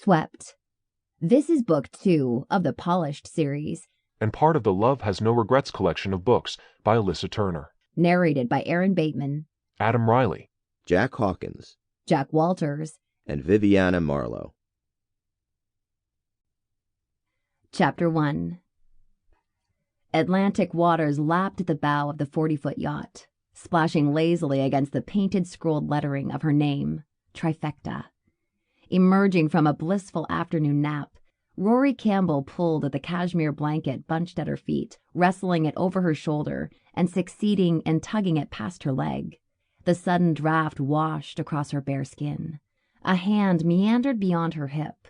Swept. This is book 2 of the Polished series, and part of the Love Has No Regrets collection of books by Alyssa Turner. Narrated by Erin Bateman, Adam Riley, Jack Hawkins, Jack Walters, and Vivianna Marlowe. Chapter 1. Atlantic waters lapped at the bow of the 40-foot yacht, splashing lazily against the painted scrolled lettering of her name, Trifecta. Emerging from a blissful afternoon nap, Rory Campbell pulled at the cashmere blanket bunched at her feet, wrestling it over her shoulder and succeeding in tugging it past her leg. The sudden draft washed across her bare skin. A hand meandered beyond her hip,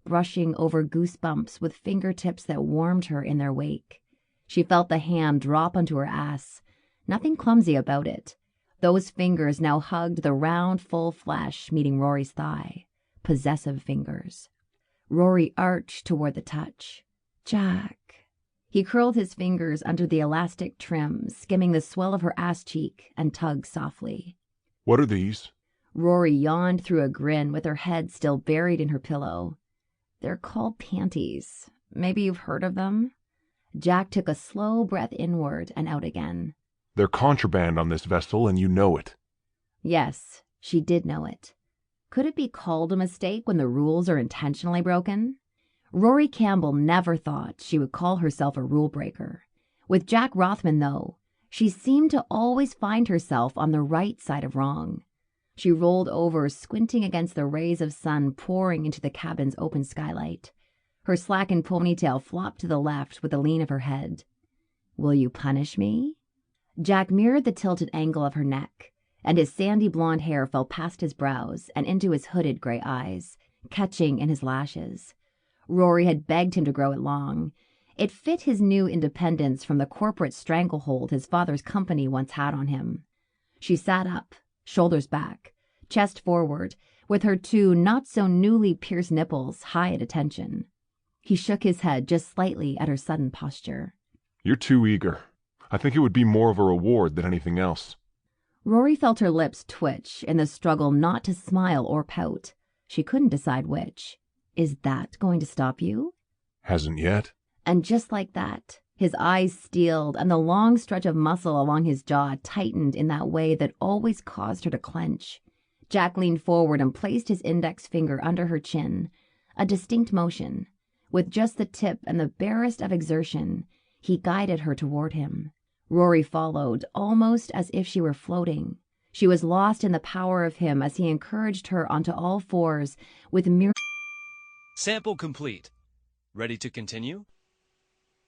brushing over goosebumps with fingertips that warmed her in their wake. She felt the hand drop onto her ass, nothing clumsy about it. Those fingers now hugged the round, full flesh meeting Rory's thigh. Possessive fingers. Rory arched toward the touch. Jack. He curled his fingers under the elastic trim, skimming the swell of her ass cheek, and tugged softly. What are these? Rory yawned through a grin with her head still buried in her pillow. They're called panties. Maybe you've heard of them? Jack took a slow breath inward and out again. They're contraband on this vessel, and you know it. Yes, she did know it. Could it be called a mistake when the rules are intentionally broken? Rory Campbell never thought she would call herself a rule breaker. With Jack Rothman, though, she seemed to always find herself on the right side of wrong. She rolled over, squinting against the rays of sun pouring into the cabin's open skylight. Her slackened ponytail flopped to the left with the lean of her head. Will you punish me? Jack mirrored the tilted angle of her neck, and his sandy blonde hair fell past his brows and into his hooded gray eyes, catching in his lashes. Rory had begged him to grow it long. It fit his new independence from the corporate stranglehold his father's company once had on him. She sat up, shoulders back, chest forward, with her two not-so-newly pierced nipples high at attention. He shook his head just slightly at her sudden posture. You're too eager. I think it would be more of a reward than anything else. Rory felt her lips twitch in the struggle not to smile or pout. She couldn't decide which. Is that going to stop you? Hasn't yet. And just like that, his eyes steeled and the long stretch of muscle along his jaw tightened in that way that always caused her to clench. Jack leaned forward and placed his index finger under her chin, a distinct motion. With just the tip and the barest of exertion, he guided her toward him. Rory followed, almost as if she were floating. She was lost in the power of him as he encouraged her onto all fours with mere... Sample complete. Ready to continue?